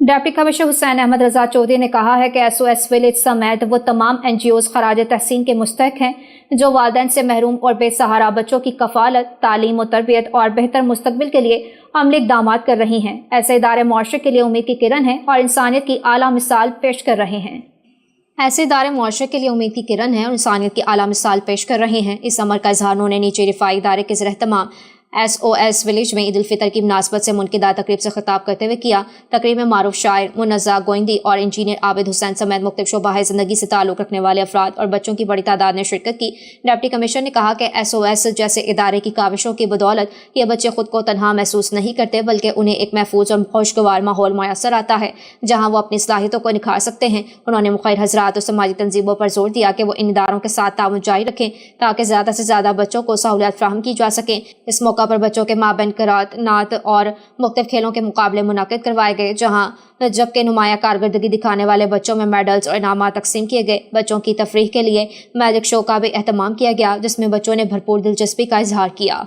Deputy commissioner حسین احمد رضا چودھری نے کہا ہے کہ SOS ولیج سمیت وہ تمام NGOs خراج تحسین کے مستحق ہیں جو والدین سے محروم اور بے سہارا بچوں کی کفالت، تعلیم و تربیت اور بہتر مستقبل کے لیے عملی اقدامات کر رہی ہیں۔ ایسے ادارے معاشرے کے لیے امید کی کرن ہیں اور انسانیت کی اعلیٰ مثال پیش کر رہے ہیں۔ ایسے ادارے معاشرے کے لیے امید کی کرن ہیں اور انسانیت کی اعلیٰ مثال پیش کر رہے ہیں۔ اس عمل کا اظہار انہوں نے نیچے رفاعی ادارے کے زیر اہتمام SOS ولیج میں عید الفطر کی مناسبت سے منعقدہ تقریب سے خطاب کرتے ہوئے کیا۔ تقریب میں معروف شاعر منزہ گوئندی اور انجینئر عابد حسین سمیت مختلف شعبہ زندگی سے تعلق رکھنے والے افراد اور بچوں کی بڑی تعداد نے شرکت کی۔ ڈپٹی کمشنر نے کہا کہ SOS جیسے ادارے کی کاوشوں کی بدولت یہ بچے خود کو تنہا محسوس نہیں کرتے، بلکہ انہیں ایک محفوظ اور خوشگوار ماحول میسر آتا ہے جہاں وہ اپنی صلاحیتوں کو نکھار سکتے ہیں۔ انہوں نے مخیر حضرات اور سماجی تنظیموں پر زور دیا کہ وہ ان اداروں کے ساتھ تعاون جاری رکھیں تاکہ زیادہ سے زیادہ بچوں کو سہولیات فراہم کی جا سکیں۔ اس موقع پر بچوں کے مابین قرات، نعت اور مختلف کھیلوں کے مقابلے منعقد کروائے گئے، جبکہ نمایاں کارکردگی دکھانے والے بچوں میں میڈلز اور انعامات تقسیم کیے گئے۔ بچوں کی تفریح کے لیے میجک شو کا بھی اہتمام کیا گیا جس میں بچوں نے بھرپور دلچسپی کا اظہار کیا۔